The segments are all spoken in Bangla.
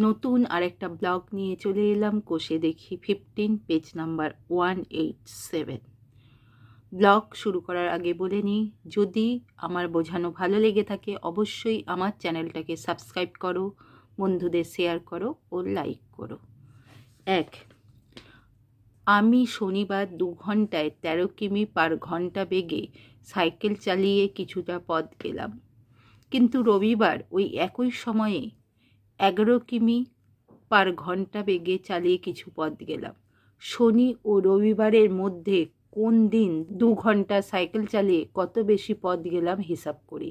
নতুন আরেকটা ব্লগ নিয়ে চলে এলাম। কোষে দেখি 15 পেজ নাম্বার 187। ব্লগ শুরু করার আগে বলে নিই, যদি আমার বোঝানো ভালো লেগে থাকে অবশ্যই আমার চ্যানেলটাকে সাবস্ক্রাইব করো, বন্ধুদের শেয়ার করো ও লাইক করো। 1, আমি শনিবার 2 ঘন্টায় 13 কিমি পার ঘন্টা বেগে সাইকেল চালিয়ে কিছুটা পথ গেলাম, কিন্তু রবিবার ওই একই সময়ে 11 কিমি পার ঘন্টা বেগে চালিয়ে কিছু পথ গেলাম। শনি ও রবিবারের মধ্যে কোন দিন 2 ঘন্টা সাইকেল চালিয়ে কত বেশি পথ গেলাম হিসাব করি।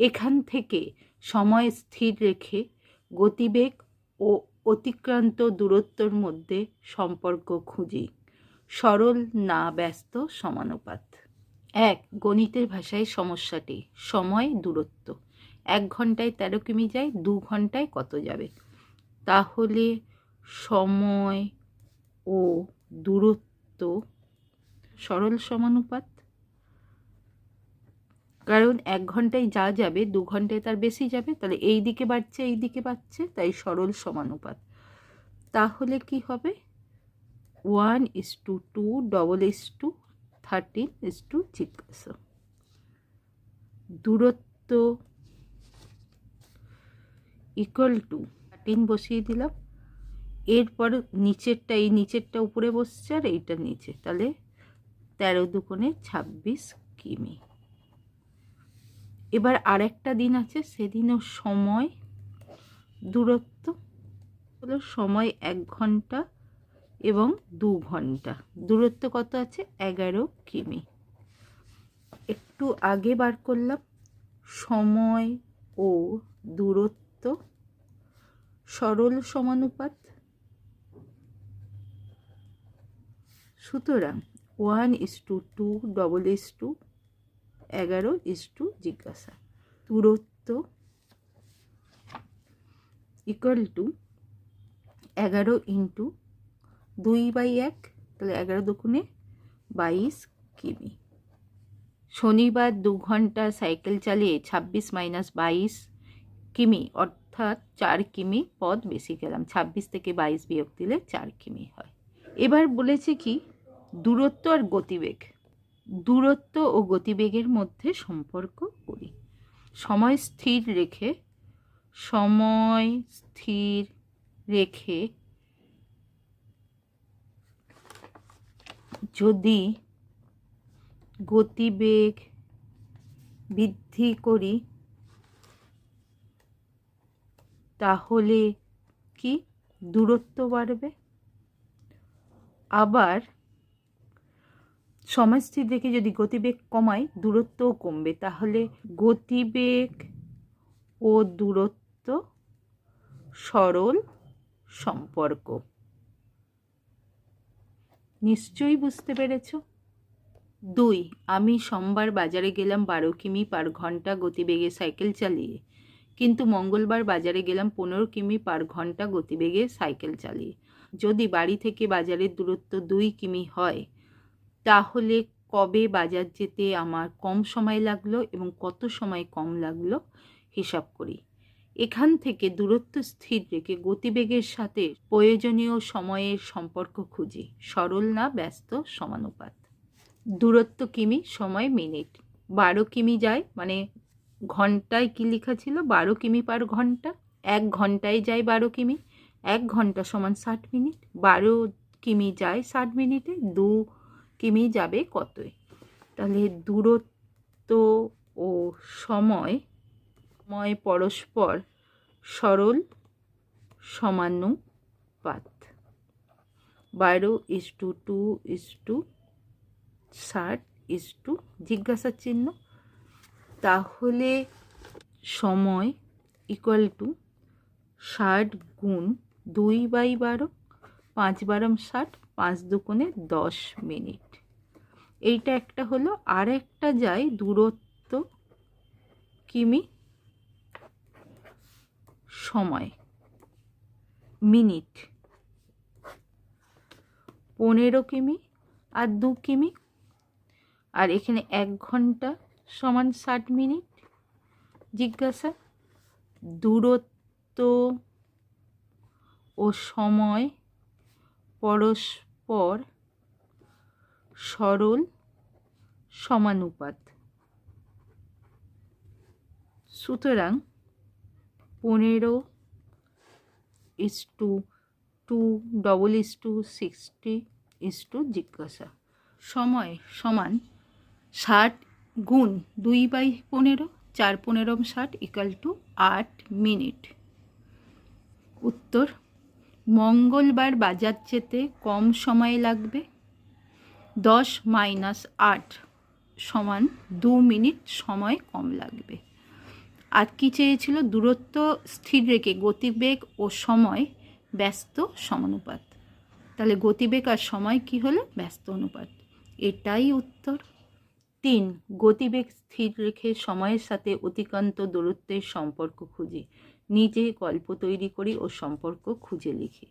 এখান থেকে সময় স্থির রেখে গতিবেগ ও অতিক্রান্ত দূরত্বর মধ্যে সম্পর্ক খুঁজি। সরল না ব্যস্ত সমানুপাত। 1, গণিতের ভাষায় সমস্যাটি। সময়, দূরত্ব। 1 ঘন্টায় 13 কিমি যায়, 2 ঘন্টায় কত যাবে? তাহলে সময় ও দূরত্ব সরল সমানুপাত, কারণ 1 ঘন্টায় যা যাবে 2 ঘন্টায় তার বেশি যাবে, তাহলে এই দিকে বাড়ছে এই দিকে বাড়ছে, তাই সরল সমানুপাত। তাহলে কি হবে? 1:2 13:13 জিজ্ঞাসা। দূরত্ব ইকুয়াল টু 13 বসিয়ে দিলাম, এরপর নিচেরটা, এই নিচেরটা উপরে বসছে আর এইটা নিচে, তাহলে 13 দুগুণে 26 কিমি। এবার আরেকটা দিন আছে, সেদিনও সময় দূরত্ব হলো সময় 1 ঘন্টা এবং 2 ঘন্টা, দূরত্ব কত আছে? 11 কিমি। একটু আগে বার করলাম সময় ও দূরত্ব সরল সমানুপাত। সুতরাং 1:2 11:2 জিজ্ঞাসা। দূরত্ব ইকুয়াল টু 11 ইন্টু 2/1, তাহলে 11 দুগুণে 22 কিমি। শনিবার 2 ঘন্টা সাইকেল চালিয়ে 26 মাইনাস 22 কিমি অর্থাৎ 4 কিমি পথ বেশি গেলাম। 26 থেকে 22 বিয়োগ দিলে 4 কিমি হয়। এবার বলেছে কি? দূরত্ব আর গতিবেগ। দূরত্ব ও গতিবেগের মধ্যে সম্পর্ক করি। সময় স্থির রেখে যদি গতিবেগ বৃদ্ধি করি তাহলে কি? দূরত্ব বাড়বে। আবার সময় স্থির রেখে যদি গতিবেগ কমাই দূরত্বও কমবে, তাহলে গতিবেগ ও দূরত্ব সরল সম্পর্ক। নিশ্চয়ই বুঝতে পেরেছ। 2, আমি সোমবার বাজারে গেলাম 12 কিমি পার ঘন্টা গতিবেগে সাইকেল চালিয়ে, কিন্তু মঙ্গলবার বাজারে গেলাম 15 কিমি পার ঘন্টা গতিবেগে সাইকেল চালিয়ে। যদি বাড়ি থেকে বাজারের দূরত্ব 2 কিমি হয়, তাহলে কবে বাজার যেতে আমার কম সময় লাগলো এবং কত সময় কম লাগলো হিসাব করি। এখান থেকে দূরত্ব স্থির রেখে গতিবেগের সাথে প্রয়োজনীয় সময়ের সম্পর্ক খুঁজি। সরল না ব্যস্ত সমানুপাত। দূরত্ব কিমি, সময় মিনিট। 12 কিমি যায়, মানে ঘন্টায় কি লেখা ছিল? 12 কিমি পার ঘন্টা। 1 ঘন্টায় যায় 12 কিমি। 1 ঘন্টা সমান 60 মিনিট। 12 কিমি যায় 60 মিনিটে, 2 কিমি যাবে কতই? তাহলে দূরত্ব ও সময় পরস্পর সরল সমানুপাত। 12:2:60 জিজ্ঞাসার চিহ্ন। তাহলে সময় ইকুয়াল টু 60 গুণ 2/12, 5 বারম 60, 5 দুগুণে 10 মিনিট। এইটা একটা হলো। আর একটা যায় দূরত্ব কিমি, সময় মিনিট। 15 কিমি আর 2 কিমি, আর এখানে 1 ঘন্টা সমান 60 মিনিট জিজ্ঞাসা। দূরত্ব ও সময় পরস্পর সরল সমানুপাত। সুতরাং 15:2 জিজ্ঞাসা। সময় সমান 60 গুণ 2/15, 4×15 = 8 মিনিট। উত্তর: মঙ্গলবার বাজার যেতে কম সময় লাগবে। 10 - 8 = 2 মিনিট সময় কম লাগবে। আর কি চেয়েছিল? দূরত্ব স্থির রেখে গতিবেগ ও সময় ব্যস্ত সমানুপাত। তাহলে গতিবেগ আর সময় কি হলো? ব্যস্ত অনুপাত। এটাই উত্তর। 3. গতিবেগ স্থির রেখে সময়ের সাথে অতিক্রান্ত দূরত্বের সম্পর্ক খুঁজি। নিজে গল্প তৈরি করি ও সম্পর্ক খুঁজে লিখি।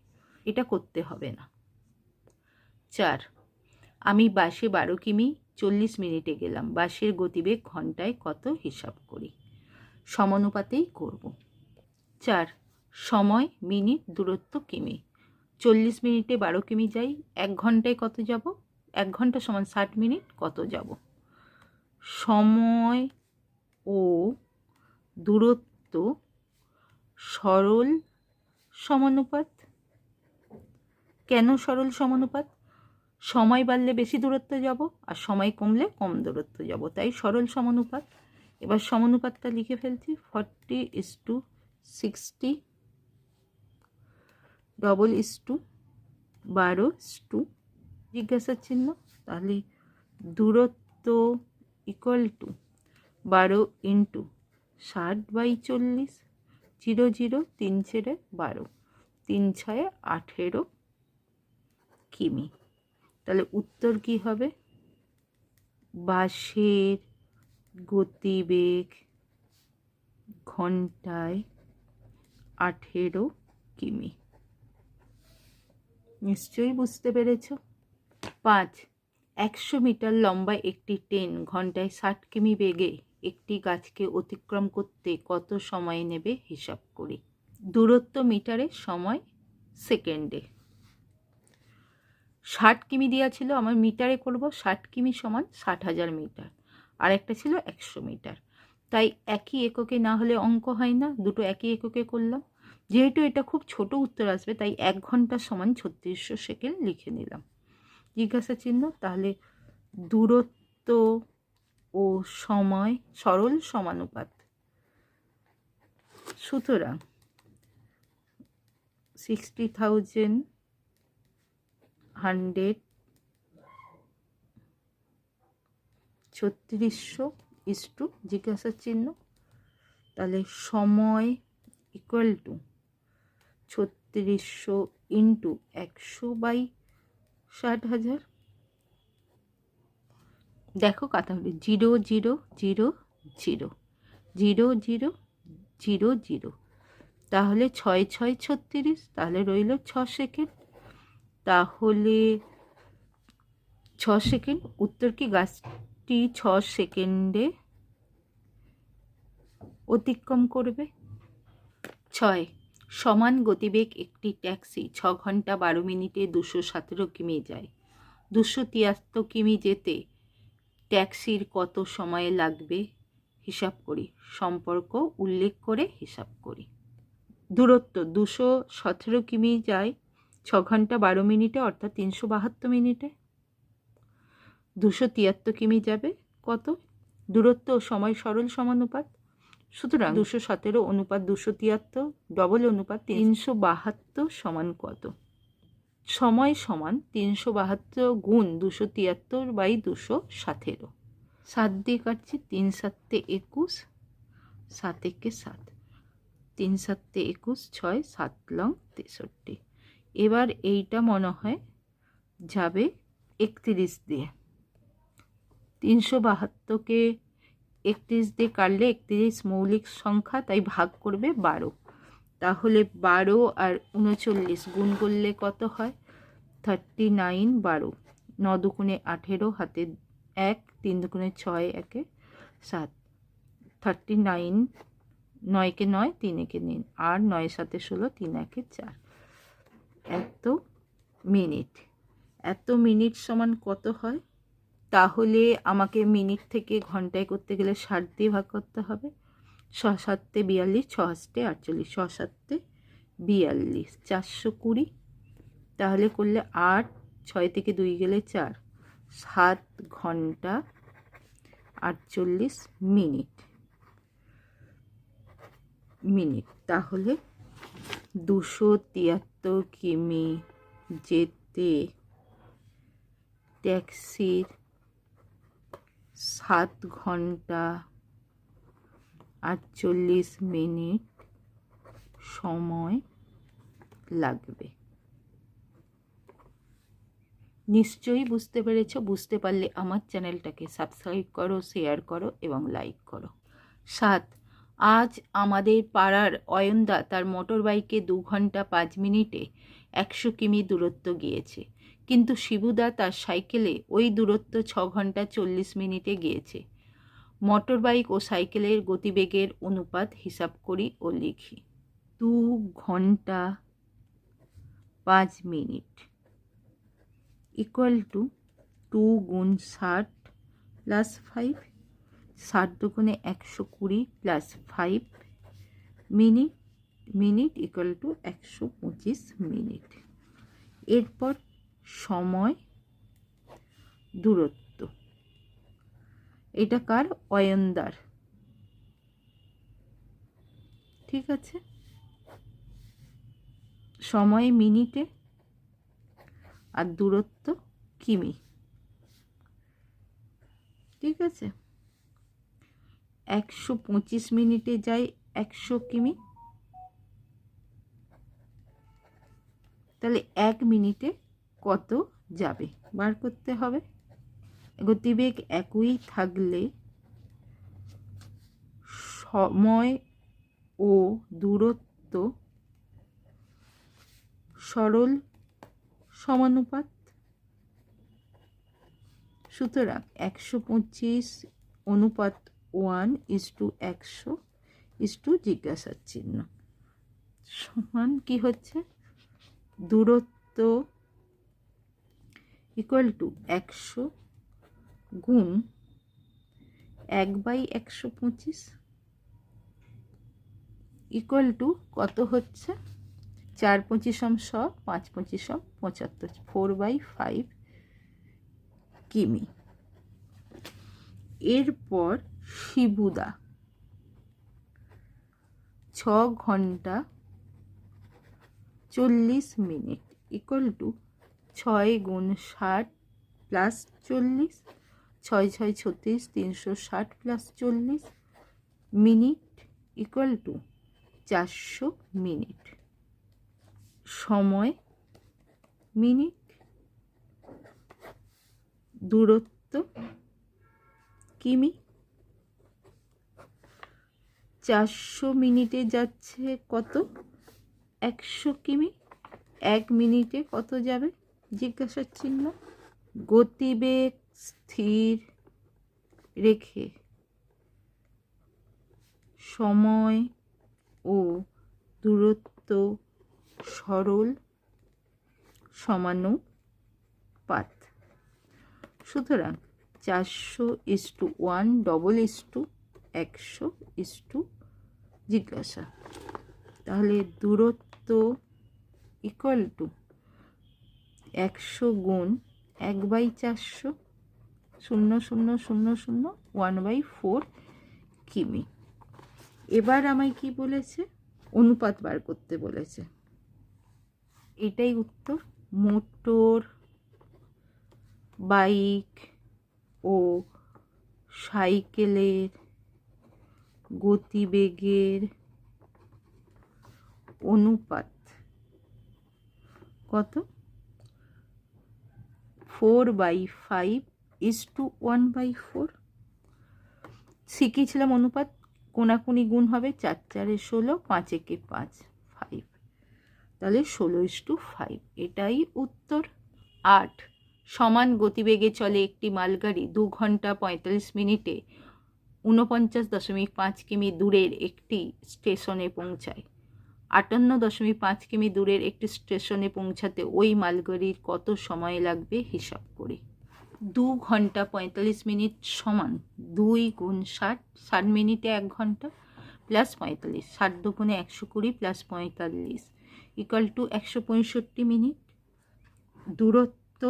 এটা করতে হবে না। 4. আমি বাসে 12 কিমি 40 মিনিটে গেলাম। বাসের গতিবেগ ঘন্টায় কত হিসাব করি। সমানুপাতেই করব। 4. সময় মিনিট, দূরত্ব কিমি। 40 মিনিটে 12 কিমি যাই, 1 ঘন্টায় কত যাব? 1 ঘন্টা সমান 60 মিনিট, কত যাব? সময় ও দূরত্ব সরল সমানুপাত। কেন সরল সমানুপাত? সময় বাড়লে বেশি দূরত্ব যাব আর সময় কমলে কম দূরত্ব যাব, তাই সরল সমানুপাত। এবার সমানুপাতটা লিখে ফেলছি। 40:60 12:12 জিজ্ঞাসার চিহ্ন। তাহলে দূরত্ব = 12 × 60/40, 0 0 3 × 12, 3 6 18 কিমি। তাহলে উত্তর কি হবে? বাসের গতিবেগ ঘন্টায় 18 কিমি। নিশ্চয়ই বুঝতে পেরেছ। 5. 100 মিটার লম্বা একটি ট্রেন ঘন্টায় 60 কিমি বেগে একটি গাছকে অতিক্রম করতে কত সময় নেবে হিসাব করি। দূরত্ব মিটারে, সময় সেকেন্ডে। 60 কিমি দেওয়া ছিল, আমার মিটারে করব। 60 কিমি সমান 60,000 মিটার, আর একটা ছিল 100 মিটার। তাই একই এককে না হলে অঙ্ক হয় না, দুটো একই এককে করলাম। যেহেতু এটা খুব ছোট উত্তর আসবে, তাই 1 ঘন্টা সমান 3600 সেকেন্ড লিখে নিলাম। জিজ্ঞাসা চিহ্ন। তাহলে দূরত্ব ও সময় সরল সমানুপাত। সুতরাং 60,100 3600 জিজ্ঞাসার চিহ্ন। তাহলে সময় = 3600 × 100/60,000। দেখো কাটাকুটি 0 0 0 0 0 0 0 0। তাহলে 6 6 36, তাহলে রইল 6 সেকেন্ড। তাহলে 6 সেকেন্ড। উত্তর কি গাছটি 6 সেকেন্ডে অতিক্রম করবে। 6. সমান গতিবেগ একটি ট্যাক্সি 6 ঘন্টা 12 মিনিটে 217 কিমি যায়। 273 কিমি যেতে ট্যাক্সির কত সময় লাগবে হিসাব করি। সম্পর্ক উল্লেখ করে হিসাব করি। দূরত্ব 217 কিমি যায় 6 ঘন্টা 12 মিনিটে, অর্থাৎ 372 মিনিটে। 273 কিমি যাবে কত? দূরত্ব ও সময় সরল সমানুপাত। সুতরাং 217 অনুপাত 273 ডবল অনুপাত 372 সমান কত? সময় সমান 372 গুণ 273/217। 7 দিয়ে কাটছি। 3 7 21, 7 1 7, 3 7 21, 6 7 লং 63। এবার এইটা মনে হয় যাবে 31 দিয়ে। 372কে 31 দিয়ে কাটলে 31 মৌলিক সংখ্যা, তাই ভাগ করবে 12। তাহলে 12 আর 39 গুণ করলে কত হয়? 39 12, 9 দুগুণে 18, হাতে 1, 3 দুগুণে 6, 1 7, 39, 9 কে 9, 3 একে 3, আর 9 7 16, 3 1 4। এত মিনিট। এত মিনিট সমান কত হয়? তাহলে আমাকে মিনিট থেকে ঘন্টায় করতে গেলে 60 দিয়ে ভাগ করতে হবে। 6 7 42, 6 8 48, 6 7 42, 420। তাহলে করলে 8, 6 থেকে 2 গেলে 4, 7 ঘন্টা 48 মিনিট। তাহলে 273 কিমি যেতে ট্যাক্সির 7 ঘন্টা 48 মিনিট সময় লাগবে। নিশ্চয়ই বুঝতে পেরেছ। বুঝতে পারলে আমার চ্যানেলটাকে সাবস্ক্রাইব করো, শেয়ার করো এবং লাইক করো। 7, আজ আমাদের পাড়ার অয়নদা তার মোটর বাইকে 2 ঘন্টা 5 মিনিটে 100 কিমি দূরত্ব গিয়েছে, কিন্তু শিবুদা তার সাইকেলে ওই দূরত্ব 6 ঘন্টা 40 মিনিটে গিয়েছে। মোটর বাইক ও সাইকেলের গতিবেগের অনুপাত হিসাব করি ও লিখি। 2 ঘন্টা 5 মিনিট ইকুয়াল টু 2 গুণ 60 প্লাস 5, 60 দুগুণে 120 plus 5 minute equal to 125 minute. এরপর সময়, দূরত্ব, এটা কার? অয়নদার। ঠিক আছে, সময় মিনিটে আর দূরত্ব কিমি। ঠিক আছে, 125 মিনিটে যায় 100 কিমি, তাহলে 1 মিনিটে কত যাবে বার করতে হবে। গতিবেগ একই থাকলে সময় ও দূরত্ব সরল সমানুপাত। সুতরাং 125 অনুপাত 1:100 জিজ্ঞাসার চিহ্ন সমান কি হচ্ছে? দূরত্ব ইকুয়াল টু 100 গুণ 1/125 ইকুয়াল টু কত হচ্ছে? 4 25 100, 5 25 75, 4/5 কিমি। এরপর শিবুদা 6 ঘন্টা 40 মিনিট ইকুয়াল টু 6 গুণ 60 plus 40, 6 6 36, 360 plus 40 minute equal to 400 minute. সময় মিনিট, দূরত্ব কিমি। 400 মিনিটে যাচ্ছে কত? 100 কিমি। 1 মিনিটে কত যাবে জিজ্ঞাসার চিহ্ন। গতিবেগ স্থির রেখে সময় ও দূরত্ব সরল সমানুপাত। সুতরাং 400:1 100:100 জিজ্ঞাসা। তাহলে দূরত্ব ইকুয়াল টু 100 গুণ 1/400, 0 0 0 0, 1/4 কিমি। এবার আমায় কি বলেছে? অনুপাত বার করতে বলেছে। এটাই উত্তর। মোটর বাইক ও সাইকেলের গতিবেগের অনুপাত কত? 4/5:1/4। শিখেছিলাম অনুপাত কোনাকুনি গুণ হবে, 4 4 16, 5 1 5, 5, তাহলে 16:5। এটাই উত্তর। 8, সমান গতিবেগে চলে একটি মালগাড়ি 2 ঘন্টা 45 মিনিটে 49.5 কিমি দূরের একটি স্টেশনে পৌঁছায়। 58.5 কিমি দূরের একটি স্টেশনে পৌঁছাতে ওই মালগাড়ির কত সময় লাগবে হিসাব করি। 2 ঘন্টা 45 মিনিট সমান 2 গুণ 60, 60 মিনিটে 1 ঘন্টা প্লাস 45, 60 দুগুণে 120 প্লাস 45 ইকুয়াল টু 165 মিনিট। দূরত্ব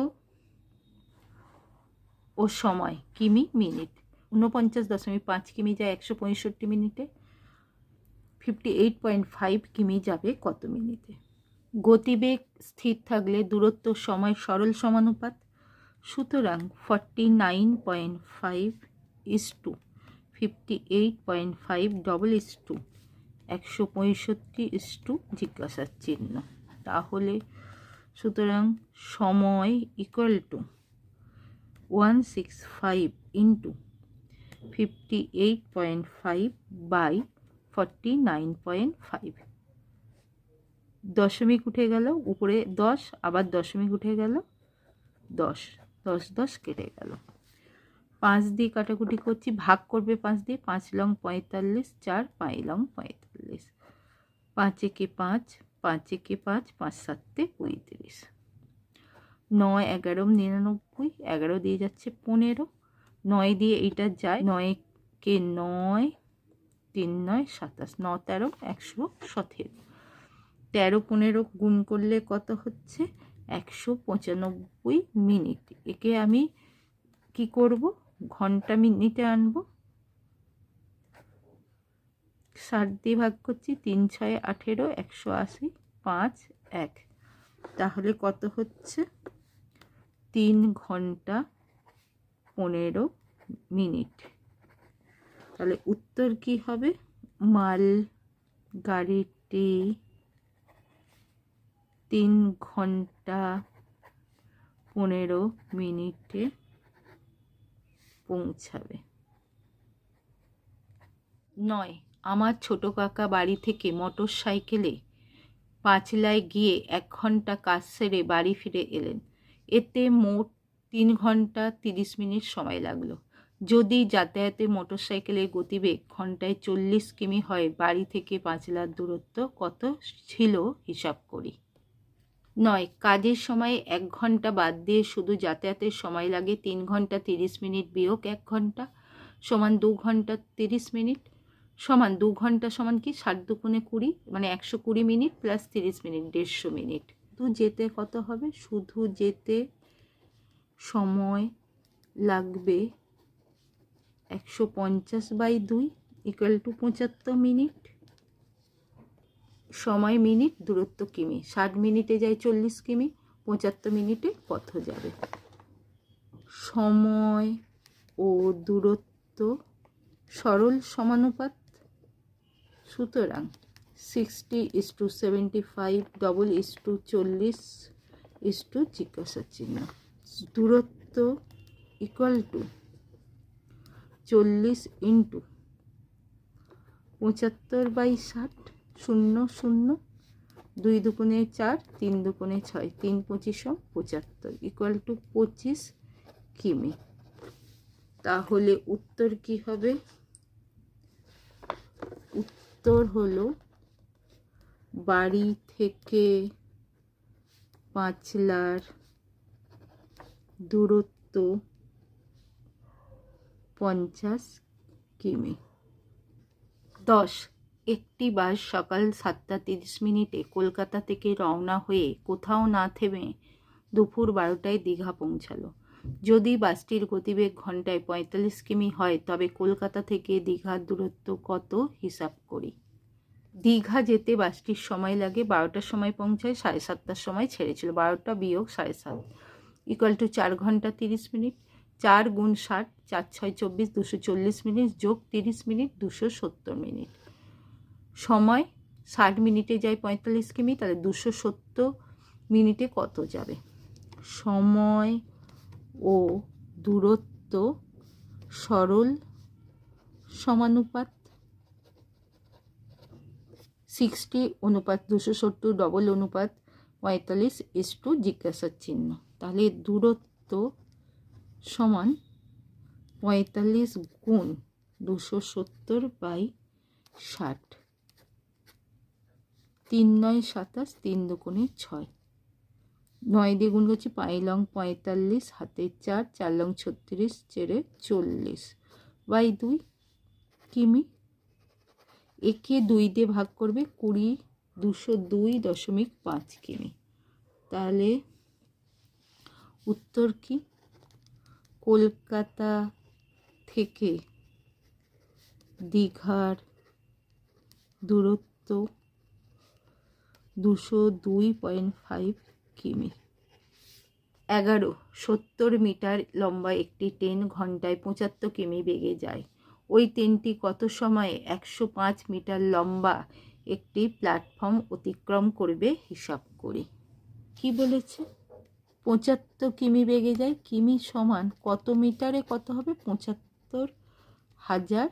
ও সময় কিমি মিনিট। 49.5 কিমি যায় 165 মিনিটে, 58.5 কিমি যাবে কত মিনিটে? গতিবেগ স্থির থাকলে দূরত্ব সময় সরল সমানুপাত। সুতরাং 49.5 is to 58.5 double is to 165 is to জিজ্ঞাসার চিহ্ন। তাহলে সুতরাং সময় ইকুয়াল টু 165 ইন্টু 58.5 বাই 49.5। দশমিক উঠে গেল, উপরে 10, আবার দশমিক উঠে গেল 10, 10 10 কেটে গেল। 5 দিয়ে কাটাকুটি করছি, ভাগ করবে 5 দিয়ে, 5 লং 45, 4 5 লং 45, 5 একে 5, 5 একে 5, 5 7 35, 9 11 99, 11 দিয়ে যাচ্ছে 15, 9 দিয়ে এইটা যায়, 9 কে 9, 3 9 27, 9 13 117, 13 15 গুণ করলে কত হচ্ছে? 195 মিনিট। একে আমি কি করব? ঘন্টা মিনিটে আনবো। 60 দিয়ে ভাগ করছি, 3 6 18, 180, 5 1, তাহলে কত হচ্ছে? 3 ঘন্টা 15 মিনিট। তাহলে উত্তর কি হবে? মাল গাড়িটি 3 ঘন্টা 15 মিনিটে পৌঁছাবে। 9 আমার ছোট কাকা বাড়ি থেকে মোটর সাইকেলে পাঁচলায় গিয়ে 1 ঘন্টা কাজ সেরে বাড়ি ফিরে এলেন। এতে মোট 3 ঘন্টা 30 মিনিট সময় লাগলো। যদি যাতায়াতে মোটর সাইকেলের গতিবেগ ঘন্টায় 40 কিমি হয়, বাড়ি থেকে পাঁচলার দূরত্ব কত ছিল হিসাব করি। 9 কাজের সময় 1 ঘন্টা বাদ দিয়ে শুধু যাতায়াতের সময় লাগে 3 ঘন্টা 30 মিনিট বিয়োগ 1 ঘন্টা সমান 2 ঘন্টা 30 মিনিট সমান 2 ঘন্টা সমান কি 60 দুগুণে 20, মানে 120 মিনিট প্লাস 30 মিনিট 150 মিনিট। তো যেতে কত হবে? শুধু যেতে সময় লাগবে 150/2 ইকুয়াল টু 75 মিনিট। সময় মিনিট, দূরত্ব কিমি। 60 মিনিটে যায় 40 কিমি, 75 মিনিটে কত যাবে? সময় ও দূরত্ব সরল সমানুপাত। সুতরাং 60:75 ডবল 40 জিজ্ঞাসার চিহ্ন। দূরত্ব ইকুয়াল টু 40 ইন্টু 75/60, 0 0, 2 দুগুণে 4, 3 দুগুণে 6, 3 25 75 ইকুয়াল টু 25 কিমি। তাহলে উত্তর কি হবে? উত্তর হলো বাড়ি থেকে পাঁচলার দূরত্ব 50 কিমি। 10 একটি বাস সকাল 7টা 30 মিনিটে কলকাতা থেকে রওনা হয়ে কোথাও না থেমে দুপুর 12টায় দীঘা পৌঁছালো। যদি বাসটির গতিবেগ ঘন্টায় 45 কিমি হয়, তবে কলকাতা থেকে দীঘার দূরত্ব কত হিসাব করি। দীঘা যেতে বাসটির সময় লাগে 12টার সময় পৌঁছায়, 7:30টার সময় ছেড়েছিল। 12টা বিয়োগ 7:30 ইকুয়াল টু 4 ঘন্টা 30 মিনিট। 4 গুণ 60, 4 6 24, 240 মিনিট যোগ 30 মিনিট 270 মিনিট। সময় 60 মিনিটে যায় 45 কিমি, তাহলে 270 মিনিটে কত যাবে? সময় ও দূরত্ব সরল সমানুপাত। 60:270 ডবল অনুপাত 45 জিজ্ঞাসার চিহ্ন। তাহলে দূরত্ব সমান 45 গুণ 270/60। 3 9 27, 3 দুগুণে 6, 9 দিয়ে গুণ করছি, 5 লং 45, হাতে 4, 4 লং 36, চেরে 40 বাই 2 কিমি। একে 2 দিয়ে ভাগ করবে, 20, 202.5 কিমি। তাহলে উত্তর কি? কলকাতা থেকে দীঘার দূরত্ব 202.5 কিমি। 11, 70 মিটার লম্বা একটি ট্রেন ঘন্টায় 75 কিমি বেগে যায়। ওই ট্রেনটি কত সময়ে 105 মিটার লম্বা একটি প্ল্যাটফর্ম অতিক্রম করবে হিসাব করি। কি বলেছে? 75 কিমি বেগে যায়, কিমি সমান কত মিটারে কত হবে? 75,000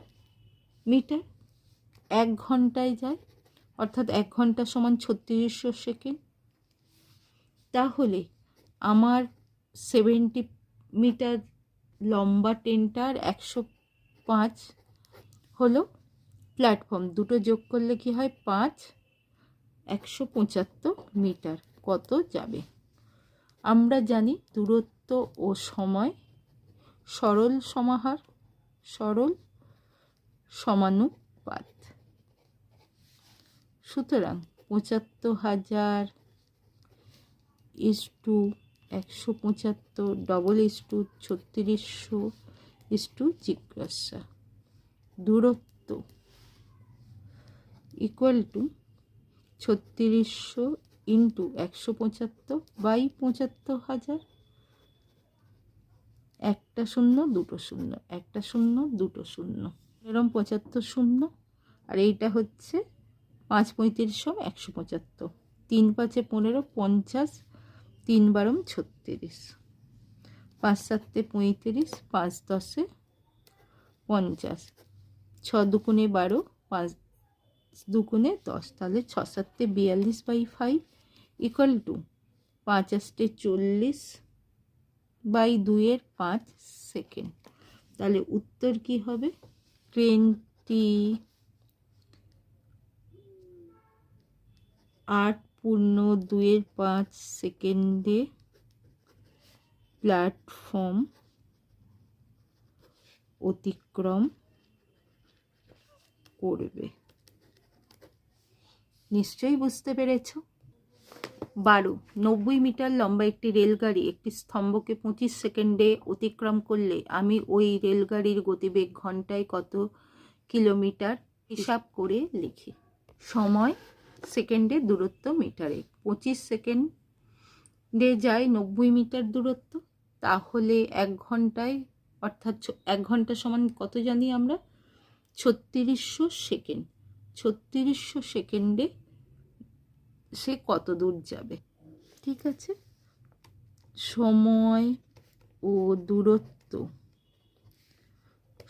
মিটার। 1 ঘন্টায় যায়, অর্থাৎ 1 ঘন্টা সমান 3600 সেকেন্ড। তাহলে আমার 70 মিটার লম্বা ট্রেনটার 105 হলো প্ল্যাটফর্ম, দুটো যোগ করলে কি হয়? 5, 175 মিটার কত যাবে? আমরা জানি দূরত্ব ও সময় সরল সমাহার, সরল সমানুপাত। সুতরাং 75,000 ইস্টু 175 ডবল ইস্টু 3600 ইস্টু জিজ্ঞাসা দূরত্ব ইকুয়াল টু 3600 ইন্টু 175 বাই 75,000। একটা শূন্য দুটো শূন্য, একটা শূন্য দুটো শূন্য, এরকম 75 শূন্য। আর এইটা হচ্ছে 5 35 175, 3 5 15, 50, 3 12 36, 5 7 35, 5 10 50, 6 দুগুণে 12, 5 দুগুণে 10, তাহলে 6 7 42/5 ইকুয়াল টু 5 8 40 বাই 2 5 সেকেন্ড। তাহলে উত্তর কি হবে? ট্রেনটি 8.2 সেকেন্ডে প্ল্যাটফর্ম অতিক্রম করবে। নিশ্চয়ই বুঝতে পেরেছ। 12, 90 মিটার লম্বা একটি রেলগাড়ি একটি স্তম্ভকে 25 সেকেন্ডে অতিক্রম করলে আমি ওই রেলগাড়ির গতিবেগ ঘন্টায় কত কিলোমিটার হিসাব করে লিখি। সময় সেকেন্ডে, দূরত্ব মিটারে। 25 সেকেন্ডে যায় 90 মিটার দূরত্ব, তাহলে 1 ঘন্টায়, অর্থাৎ 1 ঘন্টা সমান কত জানি আমরা? 3600 সেকেন্ড। 3600 সেকেন্ডে সে কত দূর যাবে? ঠিক আছে, সময় ও দূরত্ব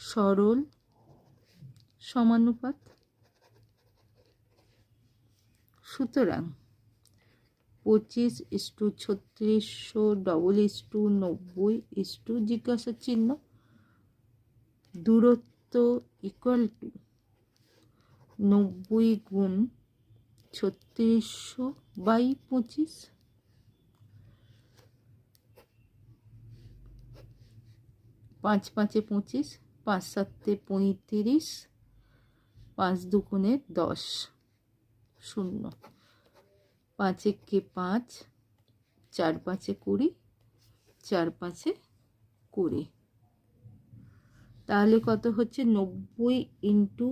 সরল সমানুপাত। সুতরাং 25 ইস্টু 3600 ডবল ইস্টু 90 ইস্টু জিজ্ঞাসা চিহ্ন দূরত্ব ইকুয়াল টু 90 গুণ 3600 বাই 25। 5 5 25, 5 7 35, 5 দুগুণে 10, 0, 5 1 5, 4 5 20, 4 5 20। তাহলে কত হচ্ছে? 90 ইন্টু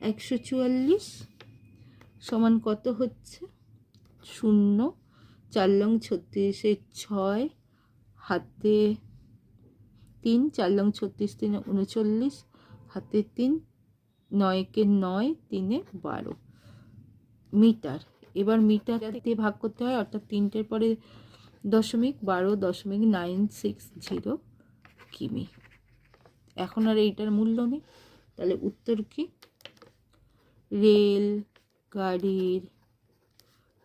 144 সমান কত হচ্ছে? 0, 4 লং 36, 6, হাতে 3, 4 লং 36, 3 39, হাতে 3, 9 কে 9, 3 12 মিটার। এবার মিটার দিয়ে ভাগ করতে হয়, অর্থাৎ 3টের পরে দশমিক, 12.960 কিমি। এখন আর এইটার মূল্য নেই। তাহলে উত্তর কি? রেল গাড়ির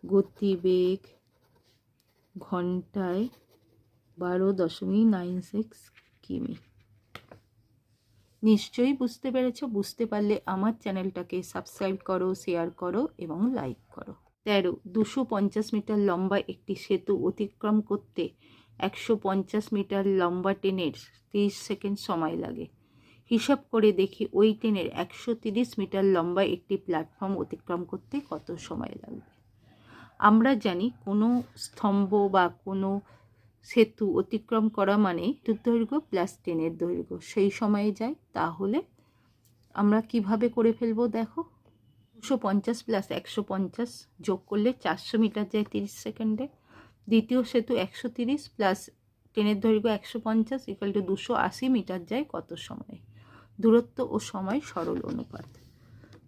গতিবেগ ঘন্টায় 12.96 কিমি। নিশ্চয়ই বুঝতে পেরেছ। বুঝতে পারলে আমার চ্যানেলটাকে সাবস্ক্রাইব করো, শেয়ার করো এবং লাইক করো। 13 250 মিটার লম্বা একটি সেতু অতিক্রম করতে 150 মিটার লম্বা ট্রেনের 30 সেকেন্ড সময় লাগে। হিসাব করে দেখি ওই ট্রেনের 130 মিটার লম্বা একটি প্ল্যাটফর্ম অতিক্রম করতে কত সময় লাগবে। আমরা জানি কোনো স্তম্ভ বা কোনো সেতু অতিক্রম করা মানে দৈর্ঘ্য প্লাস ট্রেনের দৈর্ঘ্য সেই সময়ে যায়। তাহলে আমরা কিভাবে করে ফেলবো দেখো, 250 প্লাস 150 যোগ করলে 400 মিটার যায় 30 সেকেন্ডে। দ্বিতীয় সেতু 130 প্লাস ট্রেনের দৈর্ঘ্য 150 ইকুয়াল টু 280 মিটার যায় কত সময়ে। দূরত্ব ও সময় সরল অনুপাত।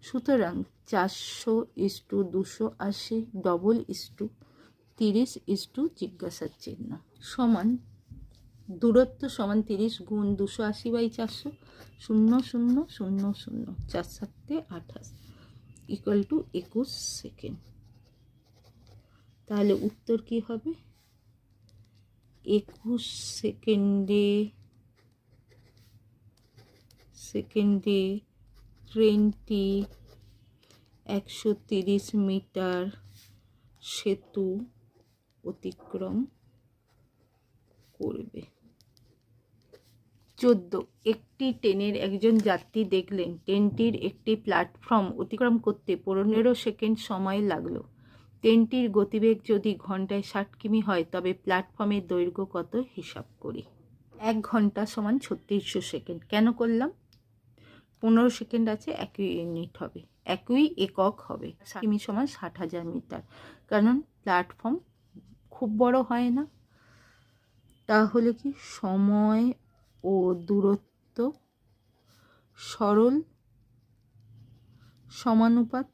সুতরাং 400:280 ডবল ইস্টু 30 জিজ্ঞাসার চিহ্ন সমান দূরত্ব সমান 30 গুণ 280/400 0 0 0 0 4 7 28 ইকুয়াল টু 21 সেকেন্ড। তাহলে উত্তর কি হবে? 21 সেকেন্ডে ট্রেনটি 130 মিটার সেতু অতিক্রম করবে। 14 একটি ট্রেনের একজন যাত্রী দেখলেন ট্রেনটির একটি প্ল্যাটফর্ম অতিক্রম করতে 15 সেকেন্ড সময় লাগলো। ট্রেনটির গতিবেগ যদি ঘন্টায় 60 কিমি হয় তবে প্ল্যাটফর্মের দৈর্ঘ্য কত হিসাব করি। 1 ঘন্টা সমান 3600 সেকেন্ড। কেন করলাম? 15 সেকেন্ড আছে, একই ইউনিট হবে, একই একক হবে। কিমি সমান 60,000 মিটার, কারণ প্ল্যাটফর্ম খুব বড় হয় না। তাহলে কি সময় ও দূরত্ব সরল সমানুপাত।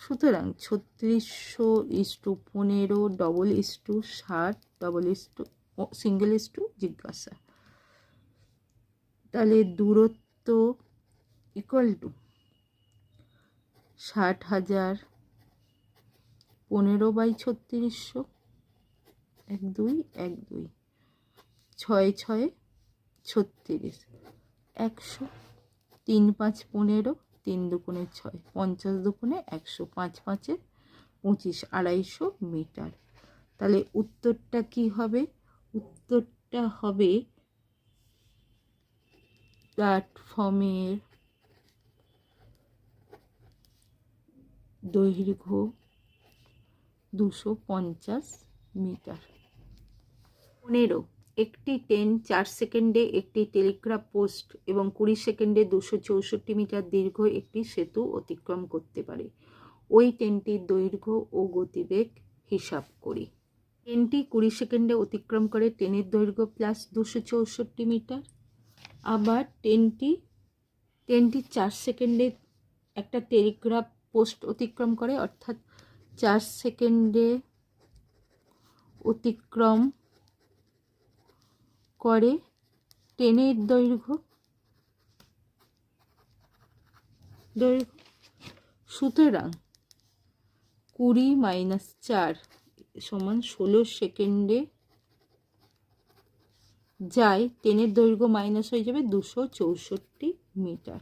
সুতরাং 3600:15 double is to 60 double is to single is to জিজ্ঞাসা। তাহলে দূরত্ব ইকুয়াল টু 60,000 15/3600 1 2 1 2 6 6 36 100 3 5 15 3 দুগুণে 6 50 দুগুণে 100 5 5 25 250 মিটার। তাহলে উত্তরটা কি হবে? উত্তরটা হবে প্ল্যাটফর্মের দৈর্ঘ্য 250 মিটার। 15 একটি ট্রেন 4 সেকেন্ডে একটি টেলিগ্রাফ পোস্ট এবং 20 সেকেন্ডে 264 মিটার দীর্ঘ একটি সেতু অতিক্রম করতে পারে। ওই ট্রেনটির দৈর্ঘ্য ও গতিবেগ হিসাব করি। ট্রেনটি 20 সেকেন্ডে অতিক্রম করে, ট্রেনের দৈর্ঘ্য প্লাস 264 মিটার। আবার ট্রেনটি 4 সেকেন্ডে একটা টেলিগ্রাফ পোস্ট অতিক্রম করে, অর্থাৎ 4 সেকেন্ডে অতিক্রম করে ট্রেনের দৈর্ঘ্য। সুতরাং 20 - 4 সমান 16 সেকেন্ডে যায়, ট্রেনের দৈর্ঘ্য মাইনাস হয়ে যাবে 264 মিটার।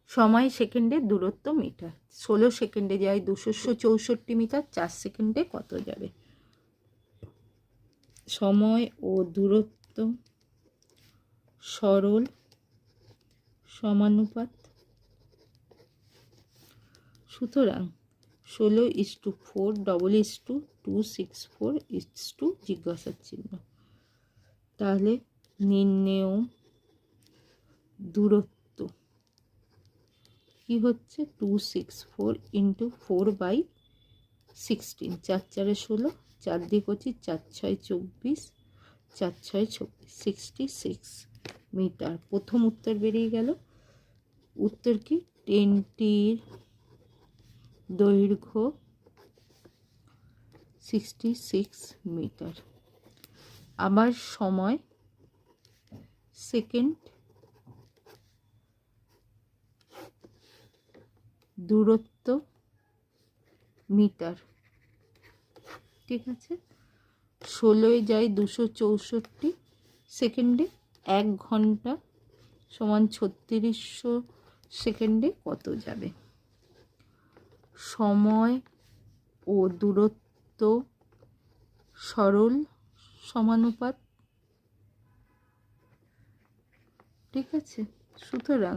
সময় সেকেন্ডে, দূরত্ব মিটার। 16 সেকেন্ডে যায় 264 মিটার, 4 সেকেন্ডে কত যাবে? সময় ও দূরত্ব সরল সমানুপাত। সুতরাং 16:4 ডবল ইস্টু 264 জিজ্ঞাসার চিহ্ন। তাহলে নির্ণেয় দূরত্ব কি হচ্ছে? 264 × 4/16 4 4 16 4 দিয়ে 25 4 6 24 4 6 26 66 মিটার। প্রথম উত্তর বেরিয়ে গেল। উত্তর কি? ট্রেনটির দৈর্ঘ্য 66 মিটার। আবার সময় সেকেন্ড, দূরত্ব মিটার। ঠিক আছে, 16 যায় 264 সেকেন্ডে, 1 ঘন্টা সমান 3600 সেকেন্ডে কত যাবে? সময় ও দূরত্ব সরল সমানুপাত। ঠিক আছে, সুতরাং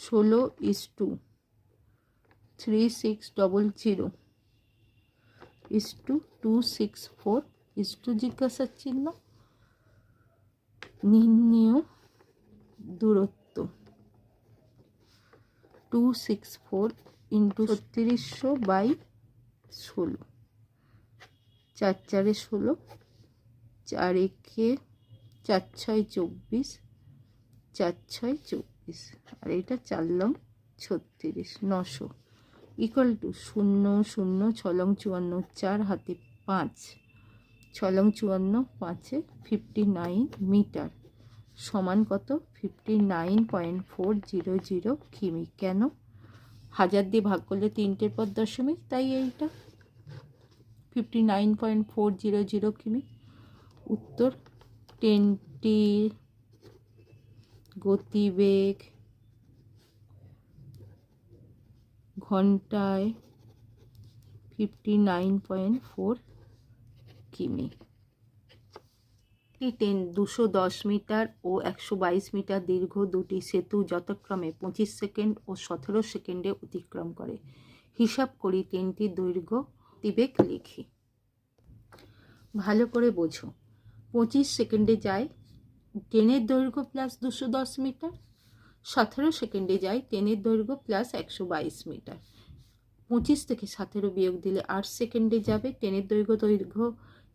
16:3600:264 জিজ্ঞাসার চিহ্ন। নির্ণেয় দূরত্ব 264 ইন্টু 3600/16, 4 4 16, 4 1 4 6 24, 4 6 24, আর এটা 4 লং 36, 900 ইকুয়াল টু 0 0 6 লং 54, 4 হাতে 5, 6 লং 54, 5 59 মিটার সমান কত? 59.400 কিমি। কেন? 1000 দিয়ে ভাগ করলে 3টের পর দশমিক, তাই এইটা 59.400 কিমি। উত্তর, ট্রেনটির গতিবেগ ঘন্টায় 59.4 কিমি। ট্রেন 210 মিটার ও 122 মিটার দীর্ঘ দুটি সেতু যথাক্রমে 25 সেকেন্ড ও 17 সেকেন্ডে অতিক্রম করে। হিসাব করি ট্রেনটির দৈর্ঘ্য, গতিবেগ লিখি। ভালো করে বোঝো। 25 সেকেন্ডে যায় ট্রেনের দৈর্ঘ্য প্লাস 210 মিটার, 17 সেকেন্ডে যায় ট্রেনের দৈর্ঘ্য প্লাস 122 মিটার। 25 থেকে 17 বিয়োগ দিলে 8 সেকেন্ডে যাবে। ট্রেনের দৈর্ঘ্য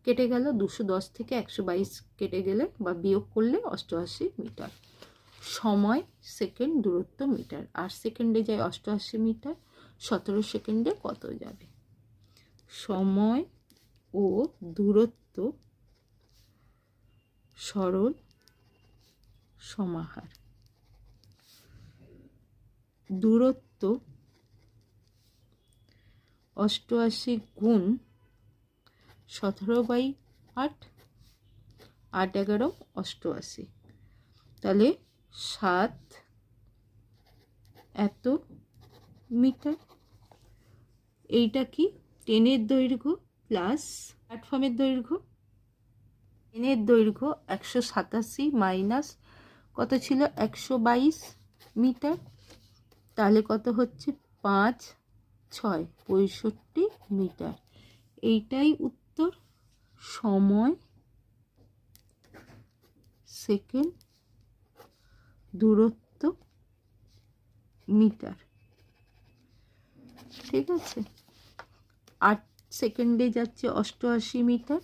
কেটে গেল, 210 থেকে 122 কেটে গেলে বা বিয়োগ করলে 88 মিটার। সময় সেকেন্ড, দূরত্ব মিটার। 8 সেকেন্ডে যায় 88 মিটার, 17 সেকেন্ডে কত যাবে? সময় ও দূরত্ব সরল সমাহার। দূরত্ব 88 গুণ 17/8, 8 11 88, তাহলে 7 এত মিটার। এইটা কি? ট্রেনের দৈর্ঘ্য প্লাস প্ল্যাটফর্মের দৈর্ঘ্য। ট্রেনের দৈর্ঘ্য 187 মাইনাস কত ছিল? 122 মিটার, তাহলে কত হচ্ছে? 5 6 65 মিটার। এইটাই উত্তর। সময় সেকেন্ড, দূরত্ব মিটার। ঠিক আছে, 8 সেকেন্ডে যাচ্ছে 88 মিটার,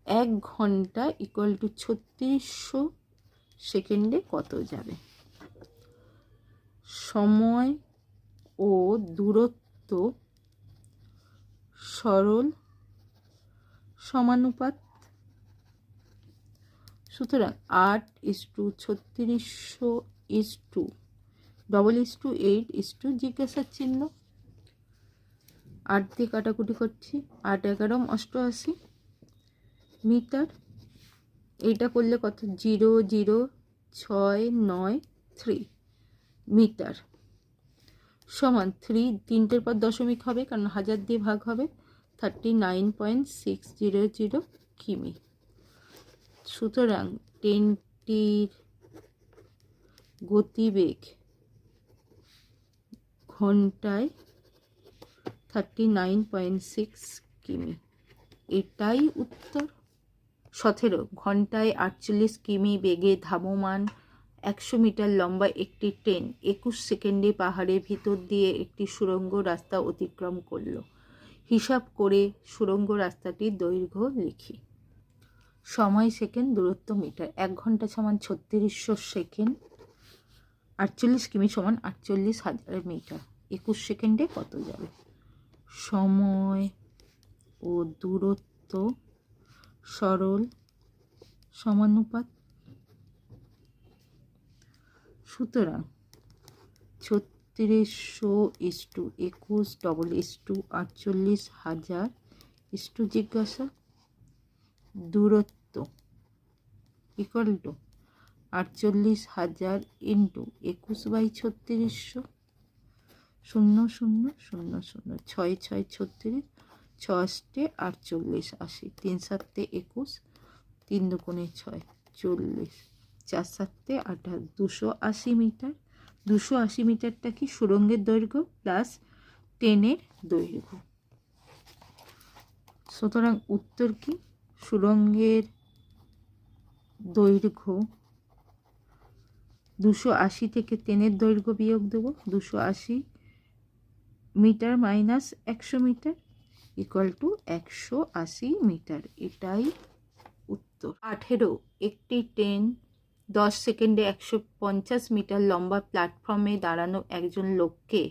1 ঘন্টা ইকুয়াল টু 3600 সেকেন্ডে কত যাবে? সময় ও দূরত্ব সরল সমানুপাত। সুতরাং 8:3600:8 জিজ্ঞাসার চিহ্ন। 8 দিয়ে কাটাকুটি করছি, 8 11 88 মিটার। এইটা করলে কত? 00693 মিটার সমান 3টের পর দশমিক হবে, কারণ 1000 দিয়ে ভাগ হবে, 39.600 কিমি। সুতরাং ট্রেনটির গতিবেগ ঘন্টায় 39.6 কিমি। এটাই উত্তর। 17 ঘন্টায় 48 কিমি বেগে ধাবমান 100 মিটার লম্বা একটি ট্রেন 21 সেকেন্ডে পাহাড়ের ভিতর দিয়ে একটি সুড়ঙ্গ রাস্তা অতিক্রম করল। হিসাব করে সুড়ঙ্গ রাস্তাটির দৈর্ঘ্য লিখি। সময় সেকেন্ড, দূরত্ব মিটার। 1 ঘন্টা সমান 3600 সেকেন্ড, 48 কিমি সমান 48,000 মিটার। 21 সেকেন্ডে কত যাবে? সময় ও দূরত্ব সরল সমানুপাত। সুতরাং 3600:21 জিজ্ঞাসা। দূরত্ব ইকুয়াল টু 48,000 ইন্টু 21/3600, শূন্য শূন্য শূন্য শূন্য, 6 6 36, 6 8 48, 80, 3 7 21, 3 দুগুণে 6 40, 4 7 28, 280 মিটার। 280 মিটারটা কি সুড়ঙ্গের দৈর্ঘ্য প্লাস ট্রেনের দৈর্ঘ্য। সুতরাং উত্তর কি? সুড়ঙ্গের দৈর্ঘ্য 280 থেকে ট্রেনের দৈর্ঘ্য বিয়োগ দেবো, 280 metre minus 100 metre equal to 180 metre. এটাই উত্তর। 18, একটি ট্রেন 10 সেকেন্ডে 150 মিটার লম্বা প্ল্যাটফর্মে দাঁড়ানো একজন লোককে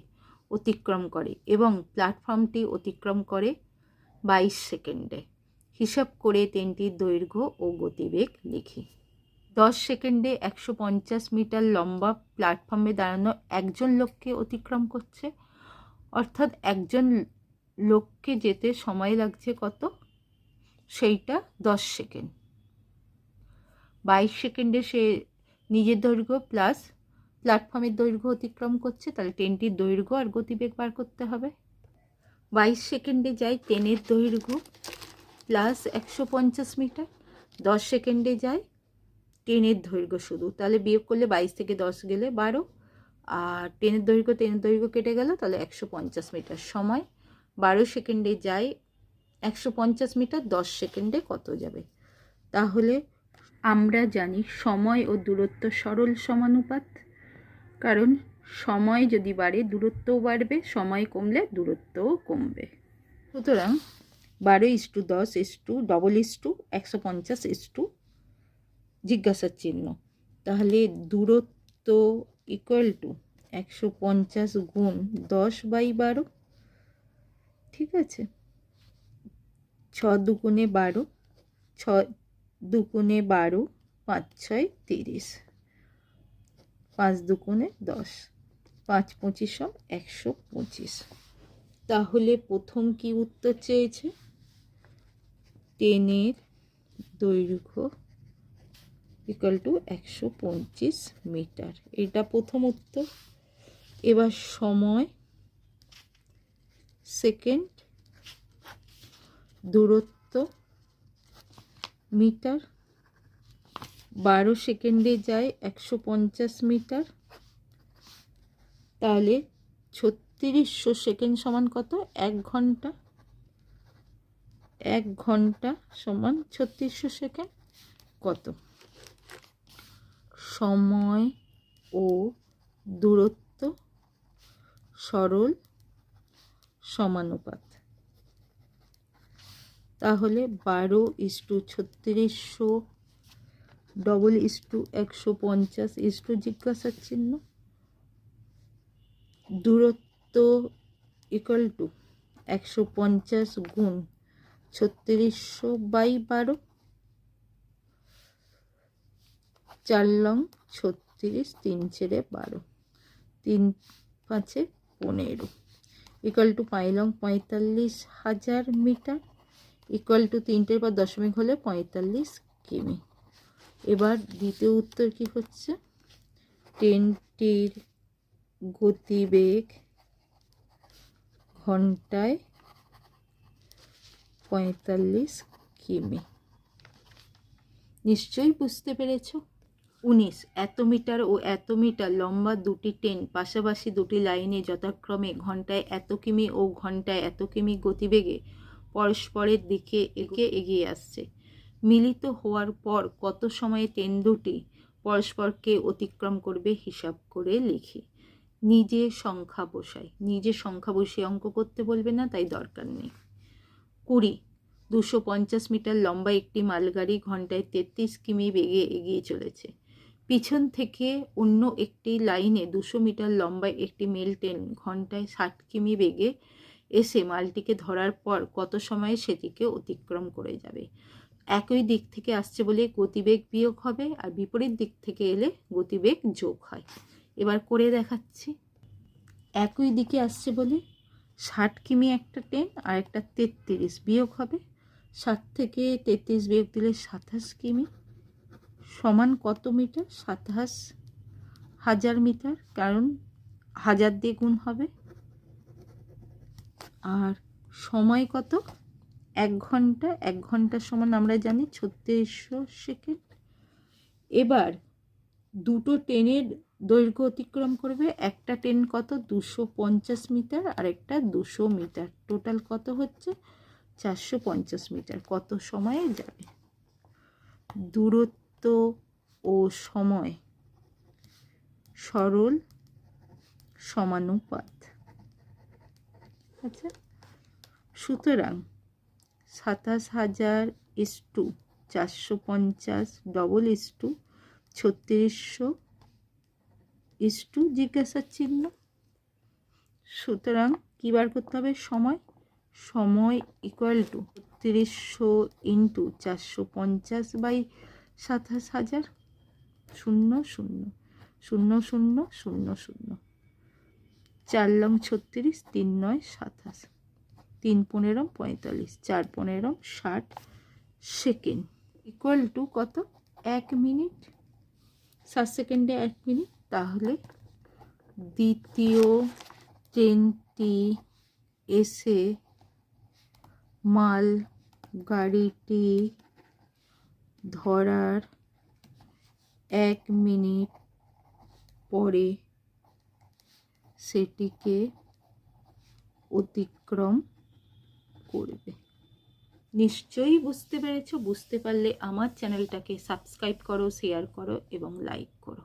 অতিক্রম করে এবং প্ল্যাটফর্মটি অতিক্রম করে 22 সেকেন্ডে। হিসাব করে ট্রেনটির দৈর্ঘ্য ও গতিবেগ লিখি। 10 সেকেন্ডে 150 মিটার লম্বা প্ল্যাটফর্মে দাঁড়ানো একজন লোককে অতিক্রম করছে, অর্থাৎ একজন লোককে যেতে সময় লাগছে কত? সেইটা 10 সেকেন্ড। 22 সেকেন্ডে সে নিজের দৈর্ঘ্য প্লাস প্ল্যাটফর্মের দৈর্ঘ্য অতিক্রম করছে, তাহলে ট্রেনটির দৈর্ঘ্য আর গতিবেগ বার করতে হবে। 22 সেকেন্ডে যায় ট্রেনের দৈর্ঘ্য প্লাস 150 মিটার, 10 সেকেন্ডে যায় ট্রেনের দৈর্ঘ্য শুধু, তাহলে বিয়োগ করলে 22 থেকে 10 গেলে 12, আর ট্রেনের দৈর্ঘ্য কেটে গেল, তাহলে 150 মিটার সময় 12 সেকেন্ডে যায় 150 মিটার, 10 সেকেন্ডে কত যাবে? তাহলে আমরা জানি সময় ও দূরত্ব সরল সমানুপাত, কারণ সময় যদি বাড়ে দূরত্বও বাড়বে, সময় কমলে দূরত্বও কমবে। সুতরাং 12:10:150:150 জিজ্ঞাসার চিহ্ন, তাহলে দূরত্ব ইকুয়াল টু 150 গুণ 10/12, ঠিক আছে। 6 দুগুণে 12, 6 দুগুণে 12, 5 6 30, 5 দুগুণে 10, 5 25 125। তাহলে প্রথম কি উত্তর চেয়েছে? ট্রেনের দৈর্ঘ্য ইকুয়াল টু 125 মিটার, এটা প্রথম উত্তর। এবার সময় সেকেন্ড, দূরত্ব মিটার, 12 সেকেন্ডে যায় 150 মিটার, তাহলে 3600 সেকেন্ড সমান কত? 1 ঘন্টা। 1 ঘন্টা সমান 3600 সেকেন্ড। কত? সময় ও দূরত্ব সরল সমানুপাত, তাহলে 12:3600 150 জিজ্ঞাসার চিহ্ন, দূরত্ব ইকুয়াল টু 150 গুণ 3600/12, 4 লং 36, 3 ছেড়ে 12, 3 5 15 ইকুয়াল টু 5 লং 45,000 মিটার ইকুয়াল টু 3টের পর দশমিক হলে 45 কিমি। এবার দ্বিতীয় উত্তর কি হচ্ছে? ট্রেনটির গতিবেগ ঘন্টায় 45 কিমি। নিশ্চয়ই বুঝতে পেরেছ। 19, এত মিটার ও এত মিটার লম্বা দুটি ট্রেন পাশাপাশি দুটি লাইনে যথাক্রমে ঘন্টায় এত কিমি ও ঘন্টায় এত কিমি গতিবেগে পরস্পরের দিকে এগিয়ে আসছে। মিলিত হওয়ার পর কত সময়ে ট্রেন দুটি পরস্পরকে অতিক্রম করবে হিসাব করে লিখি। নিজে সংখ্যা বসিয়ে অঙ্ক করতে বলবে না, তাই দরকার নেই। 20, 250 মিটার লম্বা একটি মালগাড়ি ঘন্টায় 33 কিমি বেগে এগিয়ে চলেছে। পিছন থেকে অন্য একটি লাইনে 200 মিটার লম্বা একটি মেল ট্রেন ঘন্টায় 60 কিমি বেগে এসে মালটিকে ধরার পর কত সময়ে সেটিকে অতিক্রম করে যাবে। একই দিক থেকে আসছে বলে গতিবেগ বিয়োগ হবে, আর বিপরীত দিক থেকে এলে গতিবেগ যোগ হয়। এবার করে দেখাচ্ছি। একই দিকে আসছে বলে 60 কিমি একটা ট্রেন আর একটা 33, বিয়োগ হবে। 60 থেকে 33 বিয়োগ দিলে 27 কিমি সমান কত মিটার? 27,000 মিটার, কারণ 1000 দিয়ে গুণ হবে। আর সময় কত? 1 ঘন্টা। 1 ঘন্টার সমান আমরা জানি 3600 সেকেন্ড। এবার দুটো ট্রেনের দৈর্ঘ্য অতিক্রম করবে। একটা ট্রেন কত? 250 মিটার, আর একটা 200 মিটার। টোটাল কত হচ্ছে? 450 মিটার। কত সময়ে যাবে? দূরত্ব ও সময় সরল সমানুপাত। আচ্ছা, সুতরাং 27,000 ইস্টু 450 ডবল ইস্টু 3600 ইস্টু জিজ্ঞাসার চিহ্ন। সুতরাং কী বার করতে হবে? সময় equal to 3600 into 450 by 27,000। 0 0 0 0 0 0। 4 long 36, 3 9 27, 3 15 45, 4 15 60 second equal to কত? 1 মিনিট। 60 সেকেন্ডে 1 মিনিট। তাহলে দ্বিতীয় ট্রেনটি এসে মাল গাড়িটি ধরার 1 মিনিট পরে সেটিকে অতিক্রম করবে। নিশ্চয়ই বুঝতে পেরেছো। বুঝতে পারলে আমার চ্যানেলটাকে সাবস্ক্রাইব করো, শেয়ার করো এবং লাইক করো।